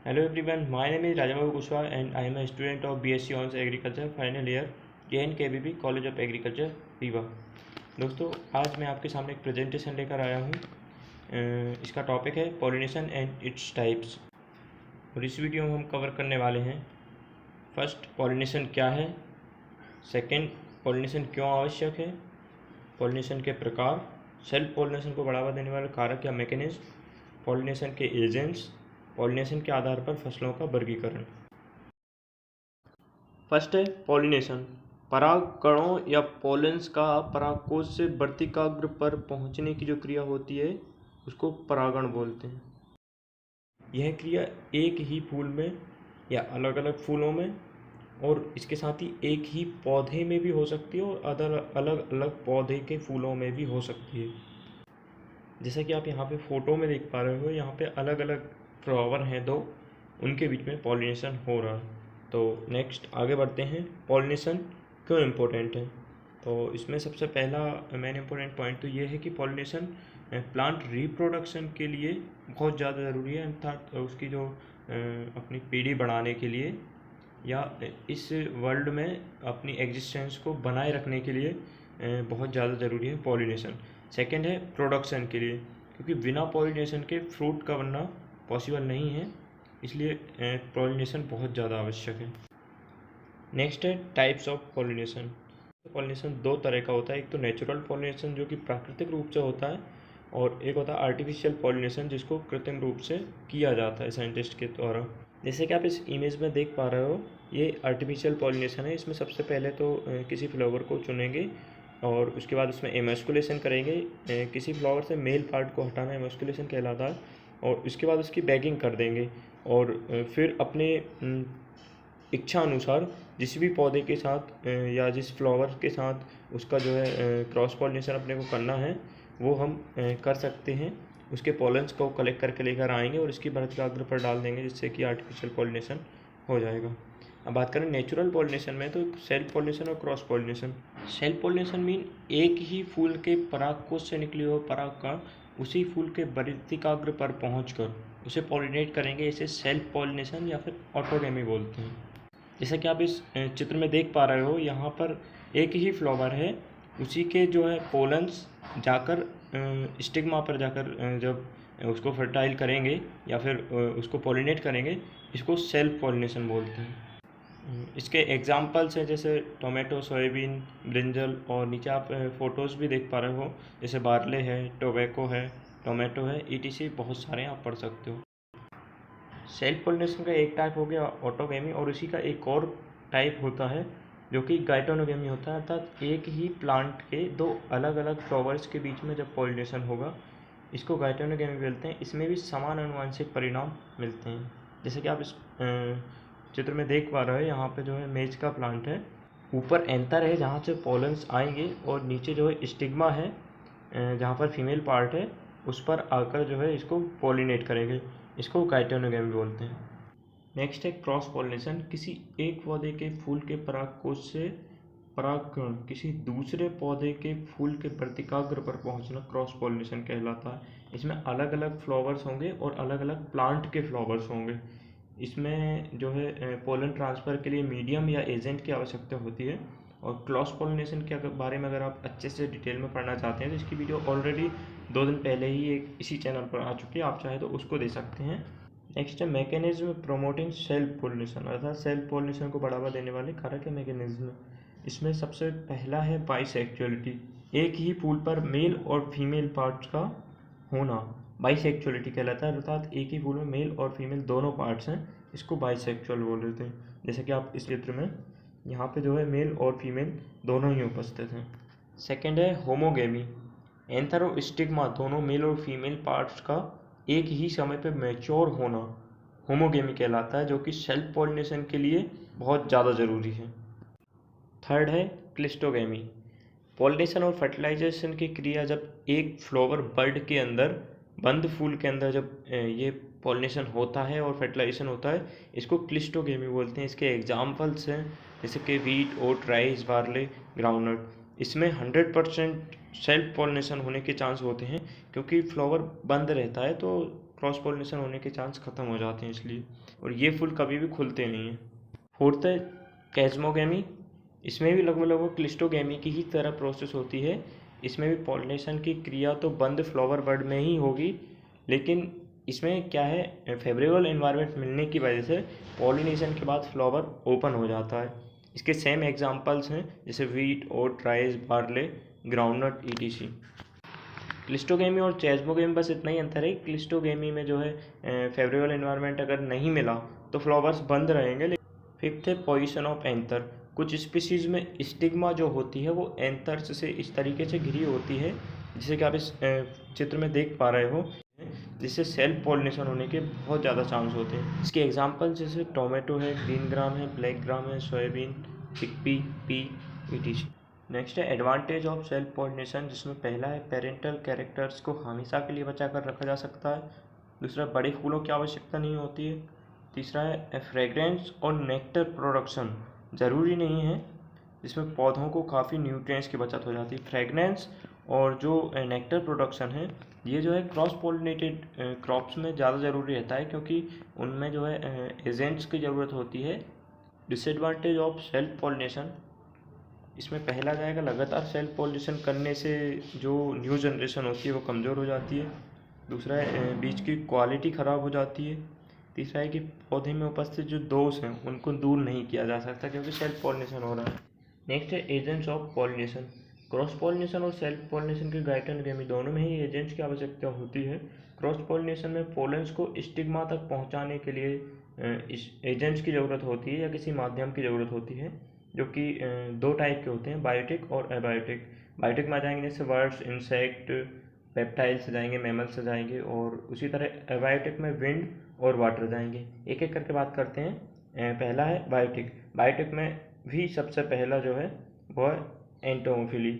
Hello everyone, my name is Rajababu Kushwaha and I am a student of BSc Honors Agriculture final year JNKVB college of agriculture Rewa. दोस्तों, आज मैं आपके सामने एक presentation लेकर आया हूँ। इसका टॉपिक है पॉलिनेशन एंड इट्स टाइप्स। और इस वीडियो में हम कवर करने वाले हैं फर्स्ट, पॉलिनेशन क्या है। सेकंड, पॉलिनेशन क्यों आवश्यक है। पॉलिनेशन के प्रकार, सेल्फ पॉलिनेशन को बढ़ावा देने वाले कारक या मैकेनिज्म, पॉलिनेशन के एजेंट्स, पॉलिनेशन के आधार पर फसलों का वर्गीकरण। फर्स्ट है पॉलिनेशन। परागकणों या पोलेंस का परागकोश से वर्तिकाग्र पर पहुंचने की जो क्रिया होती है उसको परागण बोलते हैं। यह क्रिया एक ही फूल में या अलग अलग फूलों में और इसके साथ ही एक ही पौधे में भी हो सकती है और अलग अलग पौधे के फूलों में भी हो सकती है। जैसा कि आप यहाँ पे फोटो में देख पा रहे हो, यहाँ पे अलग अलग फ्लावर हैं दो, उनके बीच में पॉलिनेशन हो रहा है। तो नेक्स्ट आगे बढ़ते हैं, पॉलिनेशन क्यों इम्पोर्टेंट है। तो इसमें सबसे पहला मेन इम्पोर्टेंट पॉइंट तो ये है कि पॉलिनेशन प्लांट रिप्रोडक्शन के लिए बहुत ज़्यादा ज़रूरी है, अर्थात उसकी जो अपनी पीढ़ी बढ़ाने के लिए या इस वर्ल्ड में अपनी एग्जिस्टेंस को बनाए रखने के लिए बहुत ज़्यादा ज़रूरी है पॉलिनेशन। सेकंड है प्रोडक्शन के लिए, क्योंकि बिना पॉलिनेशन के फ्रूट का बनना पॉसिबल नहीं है, इसलिए पॉलिनेशन बहुत ज़्यादा आवश्यक है। नेक्स्ट है टाइप्स ऑफ पॉलिनेशन। पॉलिनेशन दो तरह का होता है, एक तो नेचुरल पॉलिनेशन जो कि प्राकृतिक रूप से होता है, और एक होता है आर्टिफिशियल पॉलिनेशन जिसको कृत्रिम रूप से किया जाता है साइंटिस्ट के द्वारा। जैसे कि आप इस इमेज में देख पा रहे हो, ये आर्टिफिशियल पॉलिनेशन है। इसमें सबसे पहले तो किसी फ्लावर को चुनेंगे और उसके बाद उसमें एमस्कुलेशन करेंगे। किसी फ्लावर से मेल पार्ट को हटाना एमस्कुलेशन कहलाता है, और उसके बाद उसकी बैगिंग कर देंगे और फिर अपने इच्छा अनुसार जिस भी पौधे के साथ या जिस फ्लावर के साथ उसका जो है क्रॉस पॉलिनेशन अपने को करना है वो हम कर सकते हैं। उसके पॉलेंस को कलेक्ट करके लेकर आएंगे और इसकी वर्तिकाग्र पर डाल देंगे, जिससे कि आर्टिफिशियल पॉलिनेशन हो जाएगा। अब बात करें नेचुरल पॉलिनेशन में, तो सेल्फ पॉलिनेशन और cross pollination. Self pollination mean एक ही फूल के परागकोश से निकले हुए पराग का उसी फूल के वर्तिकाग्र पर पहुंचकर उसे पॉलिनेट करेंगे, इसे सेल्फ पॉलिनेशन या फिर ऑटोगेमी बोलते हैं। जैसा कि आप इस चित्र में देख पा रहे हो, यहाँ पर एक ही फ्लावर है, उसी के जो है पोलन्स जाकर स्टिग्मा पर जाकर जब उसको फर्टाइल करेंगे या फिर उसको पॉलिनेट करेंगे, इसको सेल्फ पॉलिनेशन बोलते हैं। इसके एग्जाम्पल्स हैं जैसे टोमेटो, सोयाबीन, ब्रिंजल, और नीचे आप फ़ोटोज़ भी देख पा रहे हो, जैसे बार्ले है, टोबैको है, टोमेटो है, ETC बहुत सारे आप पढ़ सकते हो। सेल्फ पॉलिनेशन का एक टाइप हो गया ऑटोगेमी, और इसी का एक और टाइप होता है जो कि गाइटोनोगेमी होता है, अर्थात एक ही प्लांट के दो अलग अलग फ्लावर्स के बीच में जब पॉलिनेशन होगा, इसको गाइटोनोगेमी बोलते हैं। इसमें भी समान आनुवंशिक परिणाम मिलते हैं। जैसे कि आप इस चित्र में देख पा रहे हो, यहाँ पे जो है मेज का प्लांट है, ऊपर एंथर है जहाँ से पॉलन्स आएंगे, और नीचे जो है स्टिग्मा है जहाँ पर फीमेल पार्ट है, उस पर आकर जो है इसको पॉलिनेट करेंगे, इसको गाइटोनोगेमी बोलते हैं। नेक्स्ट है क्रॉस पॉलिनेशन। किसी एक पौधे के फूल के परागकोश से परागकण किसी दूसरे पौधे के फूल के वर्तिकाग्र पर पहुंचना क्रॉस पॉलिनेशन कहलाता है। इसमें अलग अलग फ्लावर्स होंगे और अलग अलग प्लांट के फ्लावर्स होंगे। इसमें जो है पोलन ट्रांसफ़र के लिए मीडियम या एजेंट की आवश्यकता होती है। और क्रॉस पॉलिनेशन के बारे में अगर आप अच्छे से डिटेल में पढ़ना चाहते हैं तो इसकी वीडियो ऑलरेडी 2 दिन पहले ही एक इसी चैनल पर आ चुकी है, आप चाहे तो उसको दे सकते हैं। नेक्स्ट है मैकेनिज्म प्रोमोटिंग सेल्फ पॉलिनेशन, अर्थात सेल्फ पॉलिनेशन को बढ़ावा देने वाले कारक है मैकेनिज्म। इसमें सबसे पहला है बाइसेक्चुअलिटी, एक ही फूल पर मेल और फीमेल पार्ट्स का होना बाइसेक्चुअलिटी कहलाता है, अर्थात एक ही फूल में मेल और फीमेल दोनों पार्ट्स हैं, इसको बाइसेक्चुअल बोल देते हैं। जैसे कि आप इस चित्र में यहाँ पे जो है मेल और फीमेल दोनों ही उपस्थित हैं। सेकेंड है होमोगेमी, एंथर और स्टिग्मा दोनों मेल और फीमेल पार्ट्स का एक ही समय पर मैच्योर होना होमोगेमी कहलाता है, जो कि सेल्फ पॉलिनेशन के लिए बहुत ज़्यादा ज़रूरी है। थर्ड है क्लिस्टोगेमी, पॉलिनेशन और फर्टिलाइजेशन की क्रिया जब एक फ्लावर बर्ड के अंदर, बंद फूल के अंदर जब ये पॉलिनेशन होता है और फर्टिलाइजेशन होता है, इसको क्लिस्टोगेमी बोलते हैं। इसके एग्जाम्पल्स हैं जैसे कि wheat, oat, rice, barley, groundnut. इसमें 100% सेल्फ पॉलिनेशन होने के चांस होते हैं, क्योंकि फ्लावर बंद रहता है तो क्रॉस पॉलिनेशन होने के चांस ख़त्म हो जाते हैं इसलिए, और ये फूल कभी भी खुलते नहीं हैं। फोर्थ है कैज़मोगेमी। इसमें भी लगभग क्लिस्टोगेमी की ही तरह प्रोसेस होती है। इसमें भी पॉलिनेशन की क्रिया तो बंद फ्लावर बड में ही होगी, लेकिन इसमें क्या है, फेवरेबल एनवायरनमेंट मिलने की वजह से पॉलिनेशन के बाद फ्लावर ओपन हो जाता है। इसके सेम एग्जांपल्स हैं जैसे wheat, oat, rice, barley, groundnut etc. Cleistogamy और चेज़मोगेमी बस इतना ही अंतर है। क्लिस्टोगेमी में जो है फेवरेबल एनवायरनमेंट अगर नहीं मिला तो फ्लावर्स बंद रहेंगे। फिफ्थ है पोजीशन ऑफ एंथर। कुछ स्पीसीज में स्टिग्मा जो होती है वो एंथर्स से इस तरीके से घिरी होती है, जिसे कि आप इस चित्र में देख पा रहे हो, जिससे सेल्फ पॉलिनेशन होने के बहुत ज़्यादा चांस होते हैं। इसके एग्जांपल जैसे टोमेटो है, ग्रीन ग्राम है, ब्लैक ग्राम है, soybean, chickpea, P, etc. Next है एडवांटेज ऑफ सेल्फ पॉलिनेशन, जिसमें पहला है पेरेंटल कैरेक्टर्स को हमेशा के लिए बचा कर रखा जा सकता है। दूसरा, बड़े फूलों की आवश्यकता नहीं होती है। तीसरा है फ्रेग्रेंस और नेक्टर प्रोडक्शन ज़रूरी नहीं है, जिसमें पौधों को काफ़ी न्यूट्रिएंट्स की बचत हो जाती है। फ्रेग्रेंस और जो नेक्टर प्रोडक्शन है, ये जो है क्रॉस पॉलिनेटेड क्रॉप्स में ज़्यादा ज़रूरी रहता है, क्योंकि उनमें जो है एजेंट्स की ज़रूरत होती है। डिसएडवांटेज ऑफ सेल्फ पॉलिनेशन, इसमें पहला जाएगा लगातार सेल्फ पॉलिनेशन करने से जो न्यू जनरेशन होती है वो कमज़ोर हो जाती है। दूसरा है बीज की क्वालिटी ख़राब हो जाती है। तीसरा है कि पौधे में उपस्थित जो दोष हैं उनको दूर नहीं किया जा सकता क्योंकि सेल्फ पॉलिनेशन हो रहा है। नेक्स्ट है agents of pollination. Cross pollination और सेल्फ पॉलिनेशन के गाइटोगेमी दोनों में ही एजेंट्स की आवश्यकता होती है। क्रॉस पॉलिनेशन में पोलेंस को स्टिग्मा तक पहुंचाने के लिए एजेंट्स की ज़रूरत होती है या किसी माध्यम की ज़रूरत होती है, जो कि दो टाइप के होते हैं, बायोटिक और एबायोटिक। बायोटिक में आ जाएंगे जैसे वर्ड्स, इंसेक्ट, पेप्टाइल्स जाएंगे, मैमल्स जाएंगे, और उसी तरह एबायोटिक में विंड और वाटर जाएंगे। एक एक करके बात करते हैं। पहला है बायोटिक। बायोटिक में भी सबसे पहला जो है वो है एंटोमोफिली।